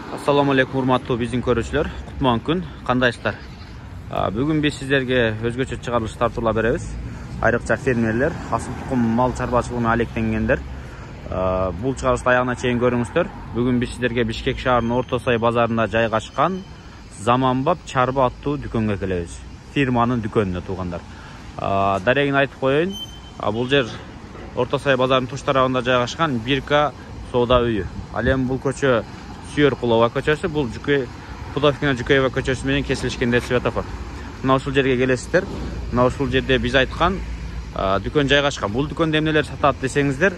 Assalamu alaikum урматтуу биздин көрүүчүлөр. Кутман күн, кандайсыздар? Бүгүн биз сиздерге өзгөчө чыгарылыш тартуулар беребиз. Айрыкча фермерлер, асыл тукум мал чарбачылыгына алектенгендер. Бул чыгарылышты аягына чейин көрүңүздөр. Бүгүн биз сиздерге Бишкек шаарынын Орто Сай базарында жайгашкан Заманбап чарба аттуу дүкөнгө келебиз. Фирманын дүкөнүнө туугандар. Дарегин айтып коеюн. Бул жер Орто Сай базарынын туш тарабында жайгашкан Бирка соода үйү. Ал эми бул көчө Сүйөркулова көчөсү, бул Пудовкина Жукеева көчөсү менен кесилишкенде светофор. Мына ушул жерге келесиздер. Мына ушул жерде биз айткан дүкөн жайгашкан. Бул дүкөндө эмнелер сатат десеңиздер,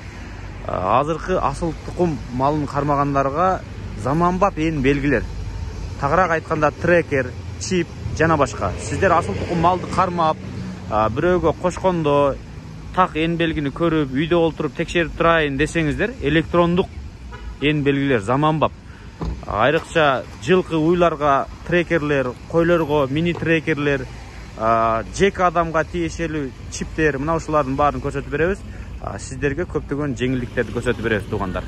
азыркы асыл тукум малын кармагандарга заманбап ээн белгилер. Тагыраак айтканда трекер, чип жана башка. Сиздер асыл тукум малды кармап, бирөөгө кошкондо так ээн белгини көрүп, үйдө олтуруп текшерип турайын десеңиздер, электрондук ээн белгилер заманбап. Айрыкча жылкы уйларга трекерлер, койлорго мини трекерлер, жеке адамга тиешелүү чиптер, мына ушулардын баарын көрсөтүп беребиз. Сиздерге көптөгөн жеңилдиктерди көрсөтүп беребиз туугандар.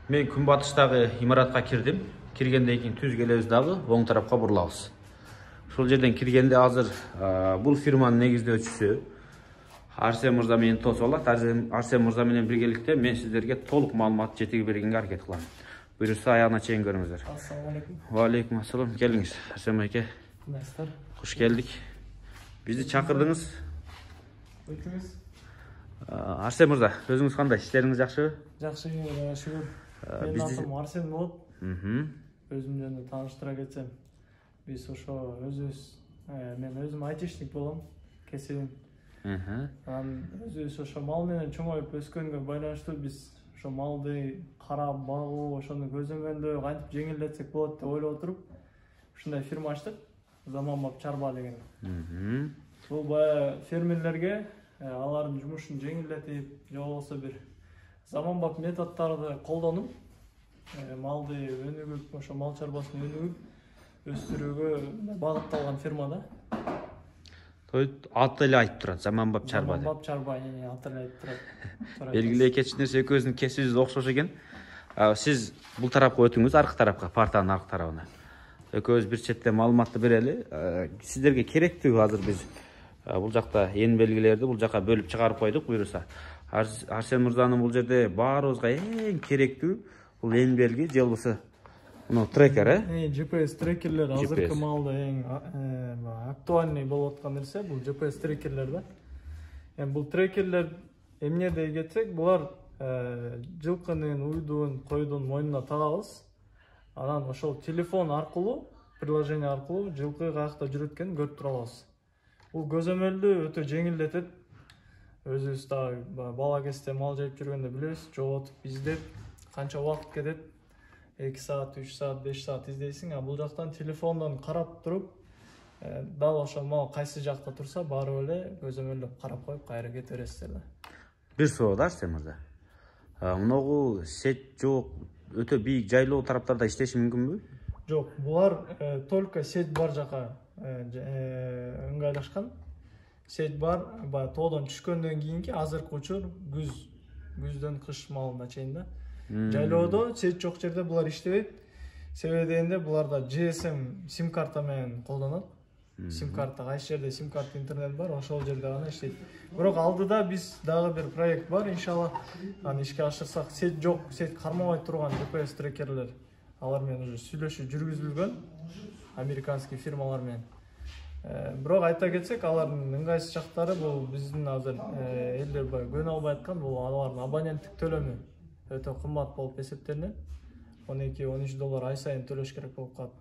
Мен күнбатыштагы имаратка кирдим. Киргенден кийин түз келебиз дагы оң тарапка бурулабыз. Ушул жерден киргенде азыр бул фирманын негиздөөчүсү Арсен мырза менен тосуп алат. Арсен мырза менен биргеликте мен сиздерге толук маалымат жеткирип бергенге аракет кылам. Буюрса аягына чейин көрүңүздөр. Ассаламу алейкум. Ва алейкум ассалам. Келиңиз, Арсен байке. Кандайсыздар? Куш келдик. Бизди чакырдыңыз. Өтүңүз. Арсен мырза, өзүңүз кандай? Иштериңиз жакшыбы? Жакшы, шүгүр. Менин атым Арсен болот. Өзүм жөнүндө тааныштыра кетсем, биз ошо мен өзүм айтишник болом, кесибим. Өзүбүз ошо мал менен чоңоюп өскөнгө байланыштуу биз ошо малды карап багуу, ошону көзөмөлдөө кантип жеңилдетсек болот деп ойлоп отуруп, ушундай фирма ачтык. Заманбап чарба деген. Бул баягы фермерлерге алардын жумушун жеңилдетип, же болбосо бир заманбап методдорду колдонуп, малды өнүгүп, ошо мал чарбасын өнүгүп өстүрүүгө багытталган фирма да. Аты эле айтып турат, заманбап чарба деп. Заманбап чарба, аты эле айтып турат. Белгилей кетчү нерсе экөөбүздүн кесибибиз окшош экен. Сиз бул тарапка өтүңүз, аркы тарапка, партанын аркы тарабына. Экөөбүз бир четте маалыматты берели. Сиздерге керектүү азыр биз бул жакта ээн белгилерди бул жака бөлүп чыгарып койдук. Буюрса Арсен мырзанын бул жерде баарыбызга эң керектүү бул ээн белги, же болбосо трекер, GPS трекерлер азыркы маалда эң актуальный болуп аткан нерсе бул GPS трекерлер да. Бул трекерлер эмне кетсек, булар жылкынын, уйдун, койдун мойнуна тагабыз. Анан ошол телефон аркылуу, приложение аркылуу жылкы каякта жүрөт экенин көрүп тура алабыз. Бул көзөмөлдү өтө жеңилдетет. Өзүбүз дагы бала кезде мал жайып жүргөндө билебиз, жоготуп издеп канча убакыт кетет. 2 саат, 3 саат, 5 саат издейсиң, бул жактан телефондон карап туруп, дал ошол мал кайсы жакта турса, барып эле көзөмөлдөп карап коюп, кайра кете бересиздер да. Бир соо да, Арсен мырза. Мунагу сет жок, өтө бийик жайлоо тараптарда иштеши мүмкүнбү? Жок, булар только сет бар жака ыңгайлашкан. Сет бар, баягы тоодон түшкөндөн кийинки азыркы учур күздөн кыш малына чейин да. Жайлоодо сет жок жерде булар иштебейт. Себеби дегенде буларда GSM сим карта менен колдонот. Сим карта, кайсы жерде сим карта интернет бар, ошол жерде гана иштейт. Бирок алдыда биз дагы бир проект бар, иншалла, аны ишке ашырсак, сет жок, сет кармабай турган GPS трекерлер, алар менен уже сүйлөшүү жүргүзүлгөн, американский фирмалар менен. Бирок айта кетсек, алардын ыңгайсыз жактары бул биздин азыр элдер көнө албай аткан, бул алардын абоненттик төлөмү өтө кымбат болуп эсептелинет. $12-13 ай сайын төлөш керек болуп калат.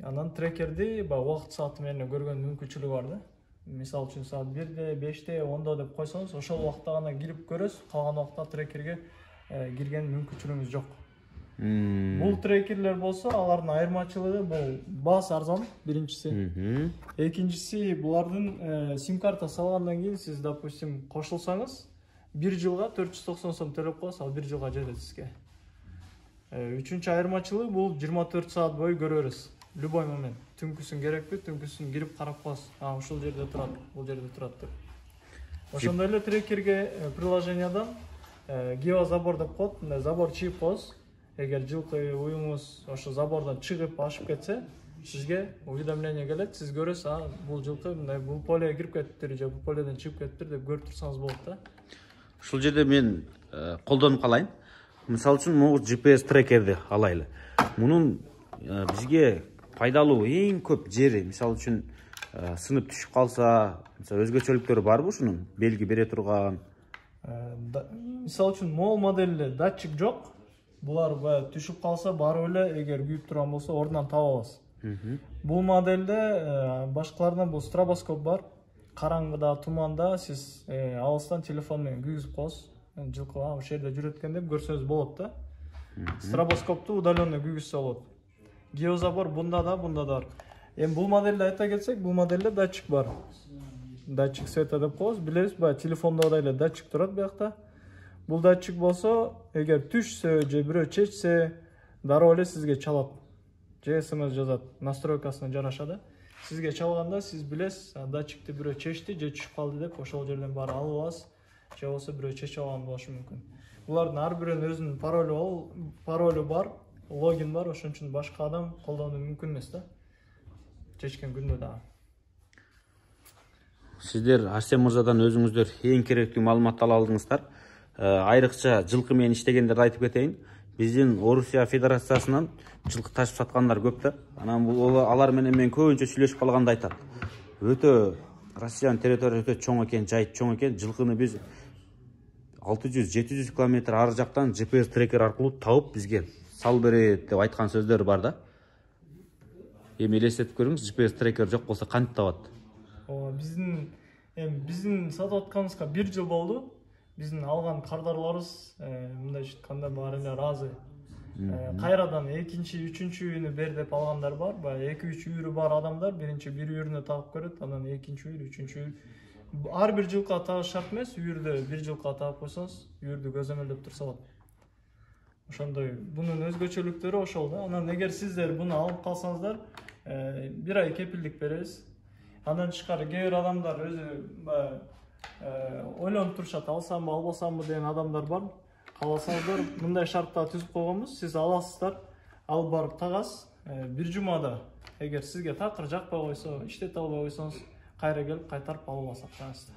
Анан трекерди убакыт сааты менен көргөн мүмкүнчүлүгү бар да. Мисалы үчүн саат 1-де, 5-те, 10-да деп койсоңуз, ошол убакта гана кирип көрөсүз, калган убакта трекерге кирген мүмкүнчүлүгүңүз жок. Бул трекерлер болсо, алардын айырмачылыгы бул баасы арзан, биринчиси. Экинчиси, булардын сим карта салгандан кийин сиз, допустим, кошулсаңыз, 1 жылга 490 сом төлөп коесуз, ал 1 жылга жетет сизге. Үчүнчү айырмачылыгы бул 24 саат бою көрө бересиз. Любой момент. Түнкүсүн керекпи, түнкүсүн кирип карап коесуз. Ушул жерде турат, бул жерде турат деп. Ошондой эле трекерге приложениядан геозабор деп коет, забор чийип коесуз. эгер жылкы уюңуз ошо забордон чыгып ашып кетсе, сизге уведомление келет, сиз көрөсүз, бул жылкы мындай бул полеге кирип кетиптир же бул поледен чыгып кетиптир деп көрүп турсаңыз болот да. Ушул жерде мен колдонуп калайын. Мисалы үчүн могу GPS трекерди алайлы. Мунун бизге пайдалуу эң көп жери, мисалы үчүн сынып түшүп калса, өзгөчөлүктөрү барбы ушунун? Белги бере турган. Мисалы үчүн мол моделде датчик жок. Булар түшүп калса, барып эле эгер күйүп турган болсо, ордунан таап аласыз. Бул модельде башкаларынан бул стробоскоп бар. Караңгыда, туманда сиз алыстан телефон менен күйгүзүп коесуз. Жылкы ошол жерде жүрөт экен деп көрсөңүз болот да. Стробоскопту удаленно күйгүзсө болот. Геозабор бунда да бар. Эми бул модельде айта кетсек, бул модельде датчик бар. Датчик света деп коебуз. Билебиз, телефондогудай эле датчик турат буякта. Бул датчик болсо, эгер түшсө же бирөө чечсе, дароо эле сизге чалат. Же СМС жазат, настройкасына жараша да. Сизге чалганда сиз билесиз, датчикти бирөө чечти же түшүп калды деп ошол жерден баары алып аласыз. Же болсо бирөө чечип алган болушу мүмкүн. Булардын ар бирөөнүн өзүнүн паролу бар, логин бар, ошон үчүн башка адам колдонуу мүмкүн эмес да. Чечкен күндө да. Сиздер Арсен мырзадан өзүңүздөр эң керектүү маалыматты ала алдыңыздар. Айрыкча жылкы менен иштегендерди айтып кетейин. Биздин Орусия Федерациясынан жылкы ташып саткандар көп да. Анан бул алар менен мен көбүнчө сүйлөшүп калганда айтат. Өтө Россиянын территориясы өтө чоң экен, жайыт чоң экен. Жылкыны биз 600-700 километр ары жактан GPS трекер аркылуу табып бизге сал берет деп айткан сөздөр бар да. Эми элестетип көрүңүз, GPS трекер жок болсо кантип табат? Биздин сатып атканыбызга 1 жыл болду. Биздин алган кардарларыбыз мындай айтканда баары эле ыраазы. Кайрадан экинчи, үчүнчү үйүнү бер деп алгандар бар. 2-3 үйүрү бар адамдар биринчи бир үйүрүнө тагып көрөт, анан экинчи үйүр, үчүнчү үйүр. Ар бир жылкы тагыш шарт эмес, үйүрдө бир жылкы таап койсоңуз, үйүрдү көзөмөлдөп турса болот. Ошондой бунун өзгөчөлүктөрү ошол да. Анан эгер сиздер буну алып калсаңыздар, 1 ай кепилдик беребиз. Андан тышкары кээ бир адамдар өзү ойлонуп турушат, алсамбы, албасамбы деген адамдар бар. Кааласаңыздар, мындай шартта түзүп койгонбуз, сиз аласыздар, алып барып тагасыз. 1 жумада эгер сизге такыр жакпай койсо, иштете албай койсоңуз, кайра келип кайтарып алып алсак чыгасыздар.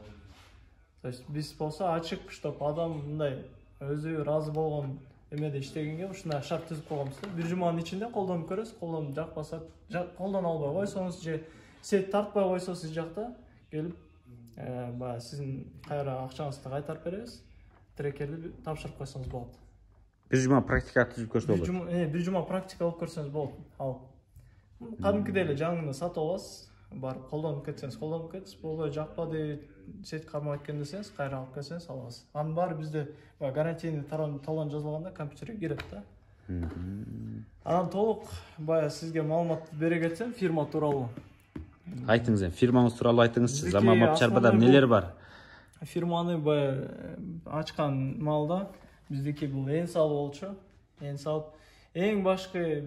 То есть биз болсо ачык, чтоб адам мындай өзү ыраазы болгон эмеде иштегенге ушундай шарт түзүп койгонбуз да. 1 жуманын ичинде колдонуп көрөсүз, колдонуп жакпаса, колдоно албай койсоңуз же сет тартпай койсо сиз жакта келип сиздин кайра акчаңызды кайтарып беребиз. Трекерди тапшырып койсоңуз болот. 1 жума практика түзүп көрсө болот. 1 жума практика алып көрсөңүз болот. Ал кадимкидей эле жаңыны сатып аласыз, барып колдонуп кетсеңиз, болбой жакпады, сет кармап кеткен десеңиз, кайра алып келсеңиз аласыз. Анын баары бизде гарантийный талон жазылганда компьютерге кирет да. Анан толук сизге маалымат бере кетсем, фирма тууралуу. Айтыңыз, фирмаңыз тууралуу айтыңызчы. Заманбап чарбада эмнелер бар? Фирманы ачкан маалда биздики бул эң салуу болчу. Эң башкы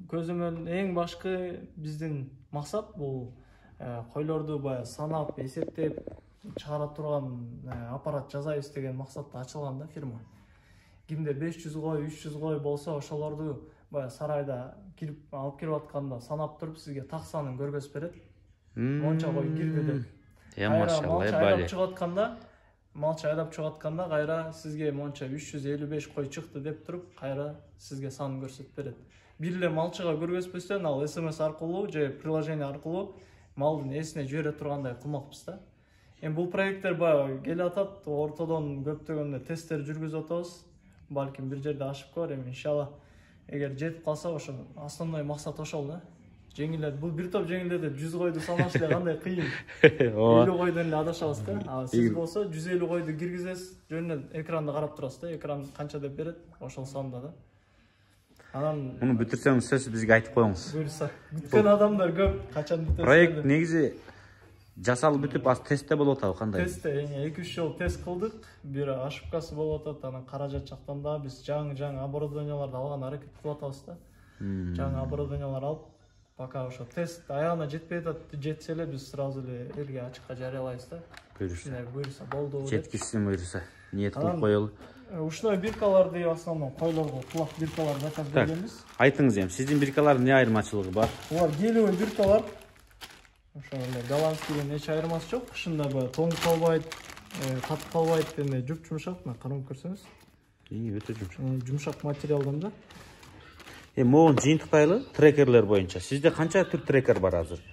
көзөмөл, эң башкы биздин максат бул койлорду санап, эсептеп чыгара турган аппарат жасайбыз деген максатта ачылган да фирма. Кимде 500 кой, 300 кой болсо, ошолорду сарайда алып кирип атканда санап туруп сизге так санын көргөзүп берет. Монча кой кирди деп. Малчы айдап чыгып атканда кайра сизге монча 355 кой чыкты деп туруп, кайра сизге санын көрсөтүп берет. Бир эле малчыга көргөзбөстөн ал SMS аркылуу же приложение аркылуу малдын эсине жибере тургандай кылмакпыз да. Эми бул проекттер келе атат, ортодон көптөгөндө тесттер жүргүзүп атабыз. Балким бир жерде ашып калар, эми иншалла эгер жетип калса, ошо основной максат ошол да. Жеңилдет. Бул бир топ жеңилдетип 100 койду санаш эле кандай кыйын. 50 койдон эле адашабыз да. Сиз болсо 150 койду киргизесиз, жөн эле экранды карап турасыз да. Экран канча деп берет, ошол санда да. Анан муну бүтүрсөңүз сөз бизге айтып коюңуз. Буюрса. Бүткөн адамдар көп, качан бүтөт. Проект негизи жасалып бүтүп, аз тестте болуп атабы кандай? Тестте 2-3 жол тест кылдык. Бир ошибкасы болуп атат, анан каражат жактан да биз жаңы оборудованияларды алган аракет кылып атабыз да. Жаңы оборудованиялар алып, пока ошо тест аягына жетпей атат, жетсе эле биз сразу эле элге ачыкка жарыялайбыз да. Буюрса болду. Жеткичсин буюрса. ниет кылып коелу. Ушундай биркаларды основном койлорго кулак биркалар заказ бергенбиз. Айтыңыз эми, сиздин биркалардын эмне айырмачылыгы бар? Булар гелевый биркалар. Ошол эле голландскийден эч айырмасы жок. Кышында баягы тоң калбайт, катып калбайт дене жумшак, мына карап көрсөңүз. Өтө жумшак. Жумшак материалдан да. Могун жыйынтыктайлы трекерлер боюнча. Сизде канча түр трекер бар азыр?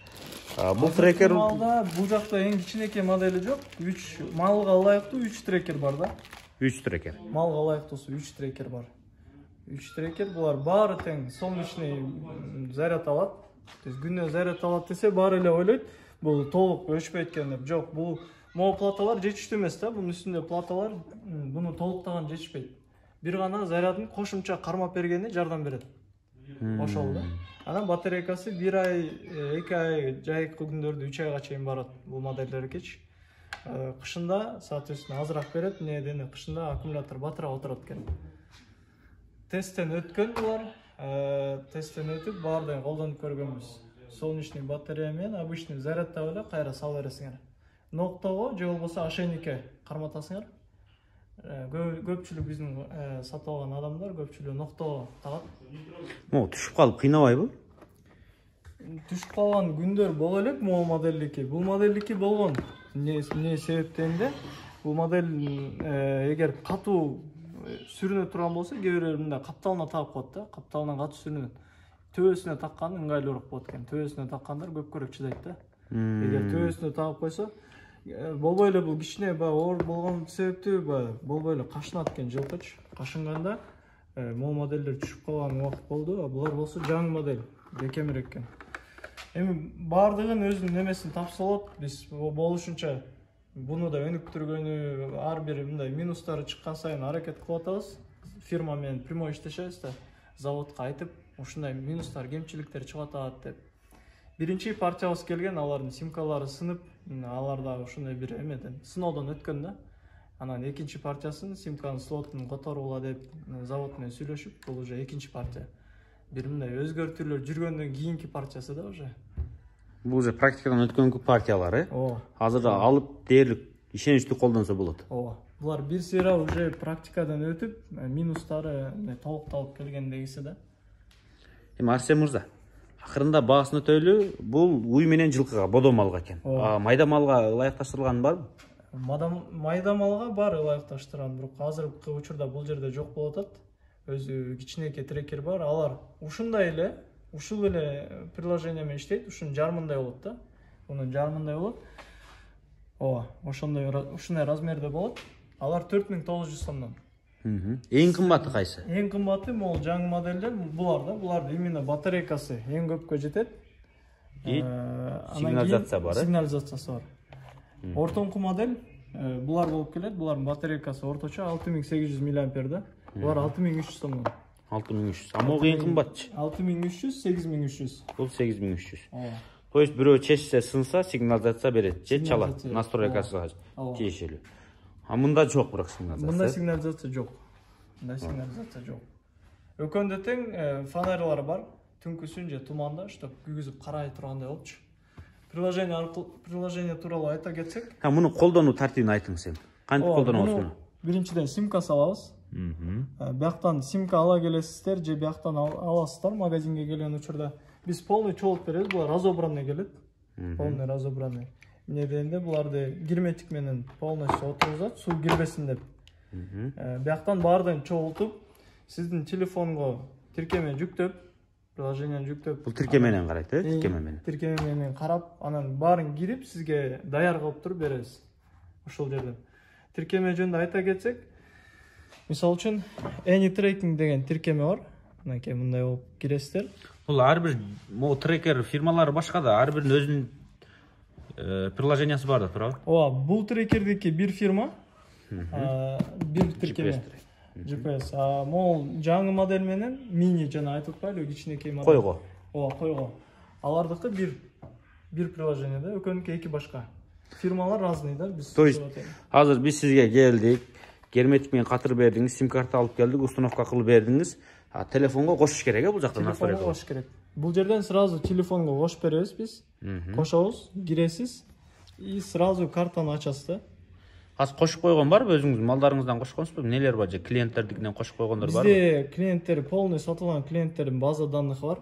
Бул трекер бул жакта эң кичинекей модели жок. 3 малга ылайыктуу 3 трекер бар да. 3 трекер. Малга ылайыктуусу 3 трекер бар. 3 трекер булар баары тең солнечный заряд алат. То есть күнүнө заряд алат десе баары эле ойлойт. Бул толук өчпөйт экен деп. Жок, бул могу платалар жетиштүү эмес да. Бунун үстүндө платалар буну толуктаган жетишпейт. Бир гана зарядын кошумча кармап бергени жардам берет. Ошол да. Анан батарейкасы 1 ай, 2 ай, жайкы күндөрдө 3 айга чейин барат бул модельдерге. Кышында, соответственно, азыраак берет. Недени кышында аккумулятор батырап отурат экен. Тесттен өткөн булар. Тесттен өтүп баардыгын колдонуп көргөнбүз. Солнечный батарея менен обычный зарядтап эле кайра сала бересиңер. Ноктого же болбосо ошейникке карматасыңар. Көпчүлүк биздин сатып алган адамдар көпчүлүгү ноктого тагат. Могу түшүп калып кыйнабайбы? Түшүп калган күндөр боло элек могу модельдики. Бул модельдики болгон. Не себептен де бул модель эгер катуу сүрүнө турган болсо, кээ бирөө мындай капталына тагып коет да. Капталынан катуу сүрүнөт. Төбөсүнө таккан ыңгайлуураак болот экен. Төбөсүнө таккандар көпкөрөөк чыдайт да. Эгер төбөсүнө тагып койсо, болбой эле бул кичине оор болгон себептүү болбой эле кашынат экен жылкыч. Кашынганда могу модельдер түшүп калган убакыт болду, а булар болсо жаңы модель, бекемирээк экен. Эми баардыгын өзүнүн немесин тапсалат. Биз болушунча буну да өнүктүргөнү, ар бир мындай минустары чыккан сайын аракет кылып атабыз. Фирма менен прямой иштешебиз да. Заводко айтып, ушундай минустар, кемчиликтер чыгып атат деп. Биринчи партиябыз келген, алардын симкалары сынып, алар да ушундай бир эмеден сыноодон өткөн да. Анан экинчи партиясын симканын слотун которгула деп завод менен сүйлөшүп, бул уже экинчи партия. Бир мындай өзгөртүүлөр жүргөндөн кийинки партиясы да уже. Бул уже практикадан өткөнгү партиялар, Ооба. Азыр алып дээрлик ишеничтүү колдонсо болот. Ооба. Булар бир сыйра уже практикадан өтүп, минустары толукталып келгендегиси да. Эми Арсен мырза, акырында баасын өтөлү, бул уй менен жылкыга, бодо малга экен. Майда малга ылайыкташтырылган барбы? Майда малга бар ылайыкташтырган, бирок азыркы учурда бул жерде жок болуп атат. Өзү кичинекей трекер бар, алар ушундай эле, ушул эле приложение менен иштейт, ушунун жарымындай болот да. Мунун жарымындай болот. Ооба, ушундай размерде болот. Алар 4900 сомдон. Эң кымбаты кайсы? Эң кымбаты могу жаңы модельдер булар да. Булардын именно батарейкасы эң көпкө жетет. Сигнализация бар, Сигнализациясы бар. Ортоңку модель булар болуп келет. Булардын батарейкасы орточо 6800 мАh да. Булар 6300 сомдон. 6300. А могу эң кымбатчы? 6300, 8300. Бул 8300. Ооба. То есть бирөө чечсе, сынса, сигнализация берет, же чалат, настройкасына тиешелүү. А мында жок бирок сигнализация. Мында сигнализация жок. Мында сигнализация жок. Өкөндө тең фонарьлар бар. Түнкүсүн же туманда, чтоб күгүзүп карай тургандай болчу. Приложение тууралуу айта кетсек. Муну колдонуу тартибин айтыңыз эми. Кантип колдонобуз муну? Биринчиден симка салабыз. Бияктан симка ала келесиздер же бияктан аласыздар магазинге келген учурда. Биз полный чогулуп беребиз, булар разобранный келет. Полный разобранный. Эмне дегенде буларды герметик менен полностью отургузат, суу кирбесин деп. Бияктан баардыгын чогултуп, сиздин телефонго тиркеме жүктөп, приложениени жүктөп. Бул тиркеме менен карайт, тиркеме менен. Тиркеме менен карап, анан баарын кирип, сизге даяр кылып туруп беребиз. Ошол жерден. Тиркеме жөнүндө айта кетсек, мисалы үчүн AnyTracking деген тиркеме бар. Мынакей мындай болуп киресиздер. Бул ар бир могу трекер фирмалары башка да, ар биринин өзүнүн приложениясы бар да, туурабы? Ооба, бул трекердики бир фирма, бир тиркеме. GPS. Могу жаңы модель менен мини жана айтып атпайлыбы, кичинекей модель. Койго. Ооба, койго. Алардыкы бир приложение да, өкөнүкү эки башка. Фирмалар разный да, биз. То есть азыр биз сизге келдик, герметик менен катыр бердиңиз, сим карта алып келдик, установка кылып бердиңиз. Телефонго кошуш керек, бул жакта настройка. Телефонго кошуш керек. Бул жерден сразу телефонго кошуп беребиз биз. Кошобуз, киресиз и сразу картаны ачасыз да. Азыр кошуп койгон барбы, өзүңүз малдарыңыздан кошконсузбу? Нелер бар же клиенттердикинен кошуп койгондор барбы? Бизде клиенттер полный сатылган клиенттердин база данных бар.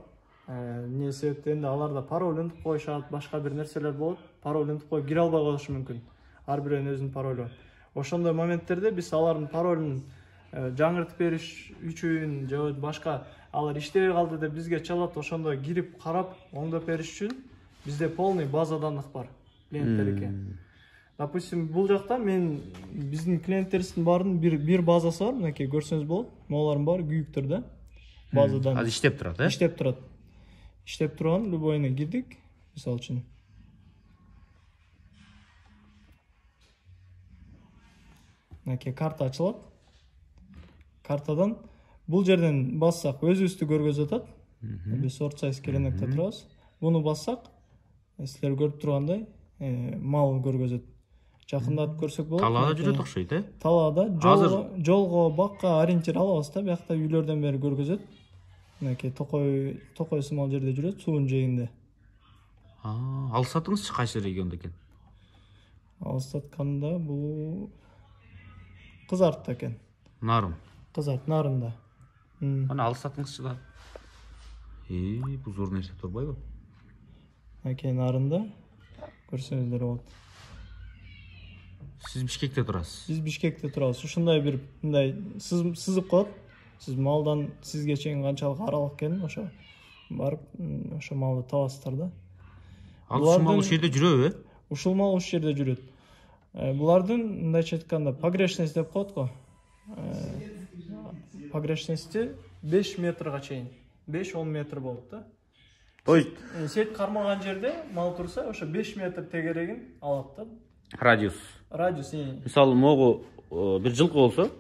Эмне себептен аларда пароль унутуп коюшат, башка бир нерселер болот. Пароль унутуп коюп кире албай калышы мүмкүн. Ар бирөөнүн өзүнүн паролу. Ошондой моменттерде биз алардын паролун жаңыртып бериш үчүн же башка алар иштебей калды деп бизге чалат, ошондо кирип карап оңдоп бериш үчүн бизде полный база данных бар клиенттердики. Допустим, бул жакта мен биздин клиенттерибиздин баарынын бир базасы бар, мынакей көрсөңүз болот. Могулардын баары күйүктөрдө база данных. Азыр иштеп турат, э? Иштеп турат. Иштеп турган любойуна кирдик, мисалы үчүн. Мынакей карта ачылат. Картадан бул жерден бассак өзүбүздү көргөзүп атат. Биз сорт сайз керенекте турабыз. Буну бассак, силер көрүп тургандай, мал көргөзөт. Жакындатып көрсөк болот. Талаада жүрөт окшойт, э? Талаада жолго бакка ориентир алабыз да, биякта үйлөрдөн бери көргөзөт. Мынакей токой сымал жерде жүрөт, суунун жээгинде. Алсатыңызчы кайсы региондо экен? Алсатканда бул Кызартта экен. Нарын. Кызарт нарында. Ана алсатыңызчы да. Бул зор нерсе турбайбы? Мынакей нарында көрсөңүздөр болот. Сиз Бишкекте турасыз. Биз Бишкекте турабыз. Ушундай бир мындай сызып коет. Сиз малдан сизге чейин канчалык аралык экенин ошо барып ошо малды табасыздар да. Ушул мал ушул жерде жүрөбү, э? Ушул мал ушул жерде жүрөт. Булардын мындайча айтканда погрешность деп коет го. Погрешности 5 метрга чейин, 5-10 метр болот да. То есть сет кармаган жерде мал турса, ошо 5 метр тегерегин алат да. Радиус. Мисалы, могу бир жылкы болсо,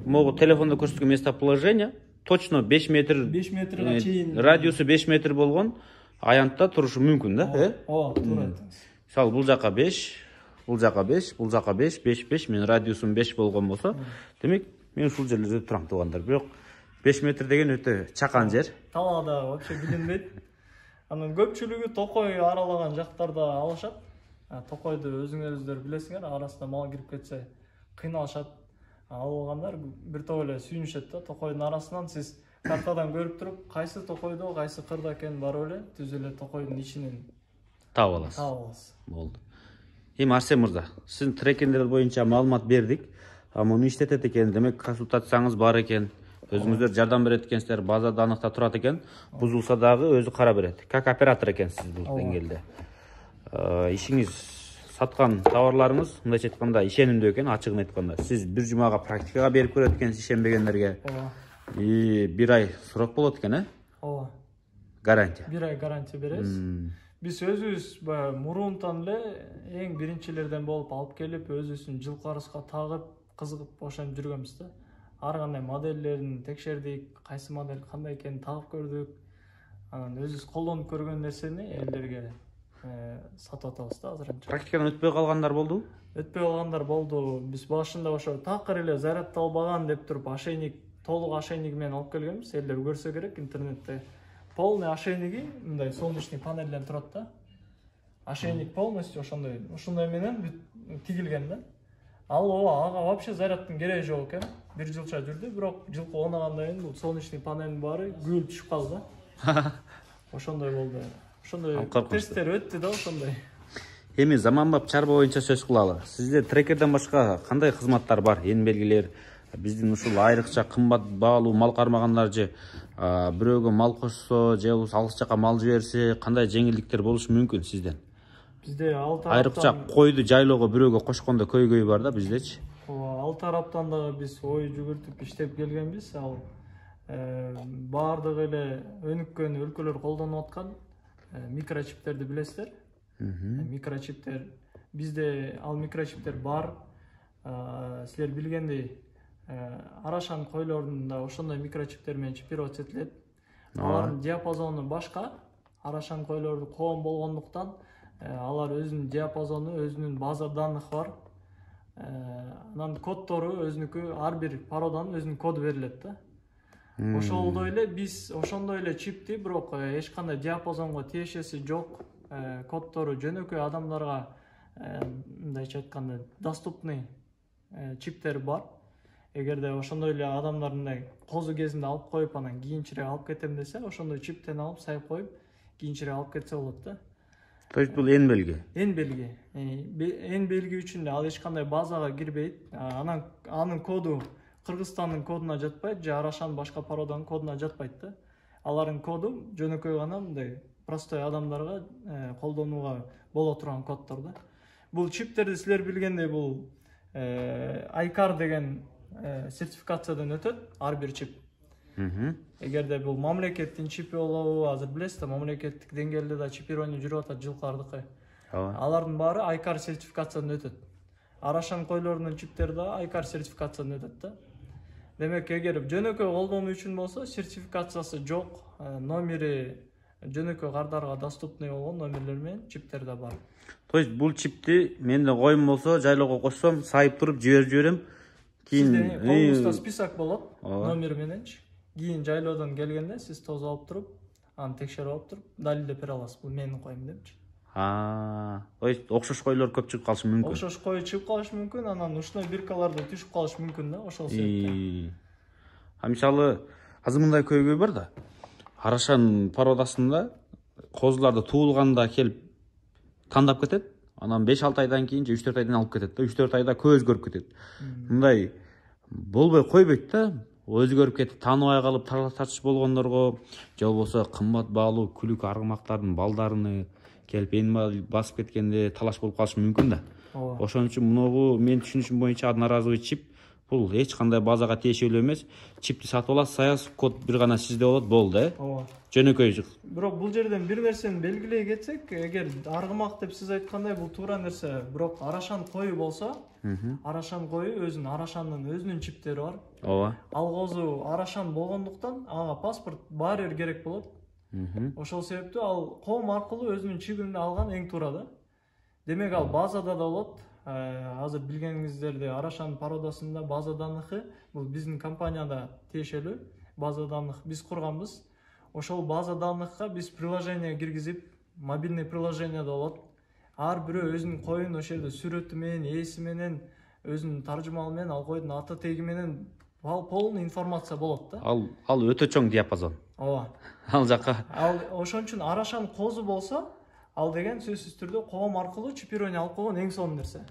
могу телефондо көрсөткөн местоположение точно 5 метрга чейин радиусу 5 метр болгон аянтта турушу мүмкүн да, э? Ооба, туура. Мисалы, бул жака 5, бул жака 5, бул жака 5, 5, мен радиусум 5 болгон болсо, демек мен ушул жерлерде турам туугандар. Бирок 5 метр деген өтө чакан жер. Талаада вообще билинбейт. Анан көпчүлүгү токой аралаган жактарда алышат. Токойду өзүңөр билесиңер, арасына мал кирип кетсе кыйналышат. Алгандар бир топ эле сүйүнүшөт да, токойдун арасынан сиз картадан көрүп туруп, кайсы токойдо, кайсы кырда экенин барып эле түз эле токойдун ичинен таап аласыз. Болду. Эми Арсен мырза, сиздин трекингдер боюнча маалымат бердик. Муну иштетет экен, демек консультацияңыз бар экен. Өзүңүздөр жардам берет экенсиздер, база даныкта турат экен. Бузулса дагы өзү кара берет. Как оператор экенсиз бул деңгээлде. Ишиңиз, саткан товарларыңыз, мындайча айтканда, ишенимдүү экен, ачыгын айтканда. Сиз бир жумага практикага берип көрөт экенсиз ишенбегендерге. Бир ай срок болот экен, э? Ооба. Гарантия. Бир ай гарантия беребиз. Биз өзүбүз мурунтан эле эң биринчилерден болуп алып келип, өзүбүздүн жылкыбарыбызга тагып, кызыгып ошентип жүргөнбүз да. Ар кандай моделдерин текшердик, кайсы модель кандай экенин тагып көрдүк. Анан өзүбүз колдонуп көргөн нерсени элдерге сатып атабыз да азырынча. Практикадан өтпөй калгандар болду? Өтпөй калгандар болду. Биз башында ошо такыр эле зарядталбаган деп туруп ошейник, толук ошейник менен алып келгенбиз. Элдер көрсө керек интернетте. Полный ошейниги мындай солнечный панелден турат да. Ошейник полностью ошондой менен тигилген да. Ага вообще зарядтын кереги жок экен. Бир жылча жүрдү, бирок жылкы онагандан кийин бул солнечный панелдин баары күйүлүп түшүп калды да. Ошондой болду. Ошондой тесттер өттү да ошондой. Эми заманбап чарба боюнча сөз кылалы. Сизде трекерден башка кандай кызматтар бар? Эң белгилер биздин ушул айрыкча кымбат баалуу мал кармагандар же бирөөгө мал кошсо же алыс жака мал жиберсе кандай жеңилдиктер болушу мүмкүн сизден? Бизде ал тараптан айрыкча койду жайлоого бирөөгө кошкондо көйгөй бар да биздечи. Ал тараптан дагы биз ой жүгүртүп иштеп келгенбиз. Ал баардык эле өнүккөн өлкөлөр колдонуп аткан микрочиптерди билесиздер. Микрочиптер бизде ал микрочиптер бар. Силер билгендей арашан койлордун да ошондой микрочиптер менен чипировать этилет. Алардын диапазону башка. Арашан койлорду коом болгондуктан алар өзүнүн диапазону, өзүнүн база данных бар. Анан коддору өзүнүкү, ар бир породанын өзүнүн коду берилет да. Ошондой эле биз ошондой эле чипти, бирок эч кандай диапазонго тиешеси жок. Коддору жөнөкөй адамдарга мындайча айтканда доступный чиптери бар. Эгерде ошондой эле адамдар мындай козу кезинде алып коюп анан кийинчерээк алып кетем десе, ошондой чиптен алып сайып коюп кийинчерээк алып кетсе болот да. То есть бул эн белги. Эн белги. Эн белги үчүн ал эч кандай базага кирбейт. Анын коду Кыргызстандын кодуна жатпайт же Арашан башка породанын кодуна жатпайт да. Алардын коду жөнөкөй гана мындай простой адамдарга колдонууга боло турган коддор да. Бул чиптерди силер билгендей бул ICAR деген сертификациядан өтөт ар бир чип. Эгерде бул мамлекеттин чипи болобу, азыр билесиз да, мамлекеттик деңгээлде да чипирование жүрүп атат жылкылардыкы. Алардын баары ICAR сертификациядан өтөт. Арашан койлорунун чиптери да ICAR сертификациядан өтөт да. Демек, эгер жөнөкөй колдонуу үчүн болсо, сертификациясы жок, номери жөнөкөй кардарга доступный болгон номерлер менен чиптер да бар. То есть бул чипти менде коюм болсо, жайлоого кошсом, сайып туруп жиберип, кийин колуңузда список болот, номер мененчи. Кийин жайлоодон келгенде сиз тосуп алып туруп, аны текшерип алып туруп, далилдеп бере аласыз. Бул менин коюм депчи. То есть окшош койлор көп чыгып калышы мүмкүн. Окшош кой чыгып калышы мүмкүн, анан ушундай биркаларда түшүп калышы мүмкүн да, ошол себептен. Мисалы, азыр мындай көйгөй бар да. Арашан породасында козуларды туулганда келип тандап кетет. Анан 5-6 айдан кийин же 3-4 айдан алып кетет да. 3-4 айда көп өзгөрүп кетет. Мындай болбой койбойт да. Өзгөрүп кетип, тааныбай калып тартыш болгондорго, же болбосо кымбат баалуу күлүк аргымактардын балдарыны келип эни басып кеткенде талаш болуп калышы мүмкүн да. Ошон үчүн мунугу мен түшүнүшүм боюнча одноразовый чип бул эч кандай базага тиешелүү эмес. Чипти сатып аласыз, саясыз, код бир гана сизде болот, болду, жөнөкөй. Бирок бул жерден бир нерсени белгилей кетсек, эгер аргымак деп сиз айткандай бул туура нерсе, бирок Арашан кою болсо, Арашан кою Арашандын өзүнүн чиптери бар. Ал козу Арашан болгондуктан ага паспорт баары бир керек болот. Ошол себептен ал коом аркылуу өзүнүн чибин алган эң туура да. Демек ал базада да болот. Азыр билгениңиздердей Арашан породасында база данныхы бул биздин компанияда тиешелүү. База данных биз курганбыз. Ошол база данныхка биз приложение киргизип, мобильный приложение да болот. Ар бирөө өзүнүн коюн ошол жерде сүрөтү менен, ээси менен, өзүнүн таржымалы менен, ал койдун аты теги менен полный информация болот да. Ал өтө чоң диапазон. Ал жака. Ошон үчүн Арашан козу болсо, ал деген сөзсүз түрдө коом аркылуу чипирование алып койгон эң сонун нерсе.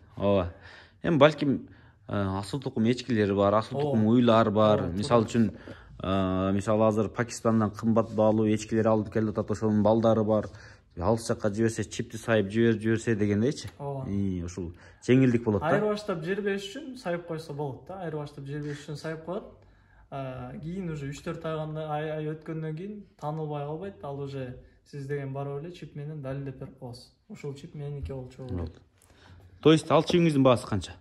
Эми балким асыл тукум эчкилери бар, асыл тукум уйлар бар. Мисалы үчүн, мисалы азыр Пакистандан кымбат баалуу эчкилер алып келип атат, ошонун балдары бар. Алыс жакка жиберсе, чипти сайып жиберсе дегендейчи. Ушул жеңилдик болот да. Айырбаштап жербеш үчүн сайып койсо болот да. Айырбаштап жербеш үчүн сайып коет. Кийин уже 3-4 ай өткөндөн кийин таанылбай калбайт. Ал уже сиз деген барып эле чип менен далилдеп берип коесуз. Ушул чип меники болчу болот. То есть ал чипиңиздин баасы канча?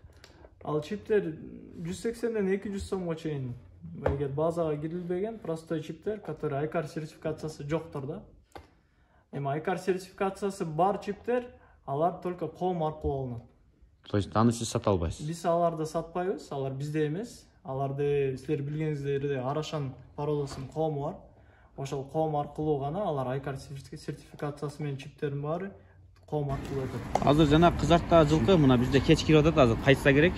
Ал чиптер 180ден 200 сомго чейин. Эгер базага кирилбеген простой чиптер, которые ICAR сертификациясы жоктур да. Эми ICAR сертификациясы бар чиптер, алар только коом аркылуу алынат. То есть аны сиз сата албайсыз? Биз аларды сатпайбыз, алар бизде эмес. Аларды силер билгениңиздей Арашан породасынын коому бар. Ошол коом аркылуу гана алар ICAR сертификациясы менен чиптердин баары коом аркылуу өтөт. Азыр жана кызарттагы жылкы мына бизде кеч кирип атат, азыр кайтса керек.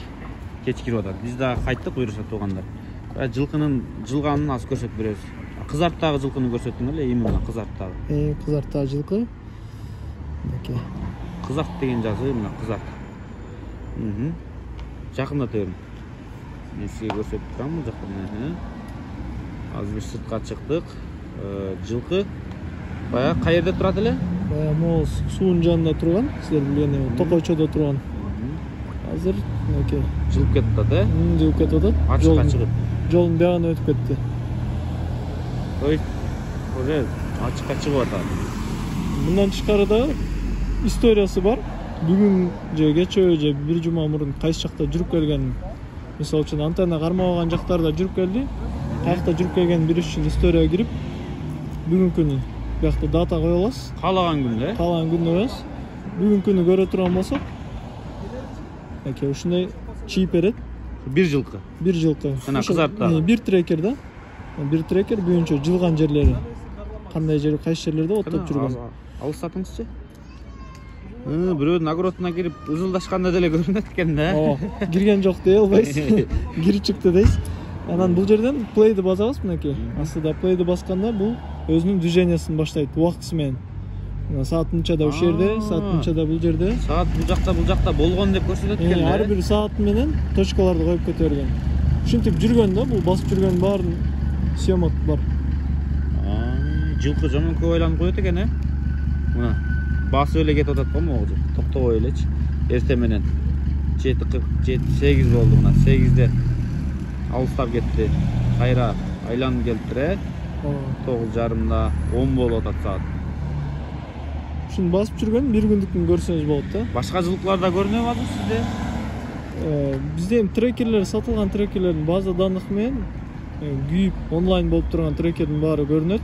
Кеч кирип атат. Биз да кайттык, буюрса туугандар. Жылкынын жылганын аз көрсөтүп беребиз. Кызарттагы жылкыны көрсөттүң эле, именно кызарттагы. Кызарттагы жылкы. Кызарт деген жазы, мына кызарт. Жакындата берим. Мен сизге көрсөтүп турам, жакын. Азыр биз сыртка чыктык. Жылкы баягы каерде турат эле? Баягы могу суунун жанында турган, силер билгендей токойчодо турган. Азыр жылып кетип атат, жылып кетип атат. Ачыкка чыгып. Жолдун биягына өтүп кетти. Ой, уже ачыкка чыгып атат. Мындан тышкары да историясы бар. Бүгүн же кечээ же бир жума мурун кайсы жакта жүрүп келген, мисалы үчүн антенна кармабаган жактарда жүрүп келди. Каякта жүрүп келген билиш үчүн историяга кирип, бүгүн күнү биякта дата кое аласыз. Каалаган күндө, каалаган күндө коесуз. Бүгүн күнү көрө турган болсок, ушундай чип берет. Бир жылкы. Бир жылкы. Жана кызарттагы. Бир трекер да. Бир трекер бүгүнчө жылган жерлери. Кандай жер, кайсы жерлерде оттоп жүргөн. Алыстатыңызчы? Бирөөнүн огородуна кирип ызылдашканда деле көрүнөт экен да. Ооба, кирген жок дей албайсыз. Кирип чыкты дейсиз. Анан бул жерден play'ди басабыз мынакей. Астыда play'ди басканда бул өзүнүн движениясын баштайт убактысы менен. Саат мынчада ушул жерде, саат мынчада бул жерде. Саат бул жакта болгон деп көрсөтөт экен да. Ар бир саат менен точкаларды коюп кете берген. Ушинтип жүргөн да, бул басып жүргөн баарын съемок бар. Жылкы жаман көп айланып коет экен, Мына басып эле кетип атат го могу. Токтобой элечи. Эртең менен 7:47-8 болду мына. 8-де алыстап кетти. Кайра айланып келиптир, 9:30да 10 болуп атат саат. Ушуну басып жүргөн бир күндүкүн көрсөңүз болот да. Башка жылкыларда көрүнөбү азыр сизде? Бизде эми трекерлер, сатылган трекерлердин база данных менен күйүп онлайн болуп турган трекердин баары көрүнөт.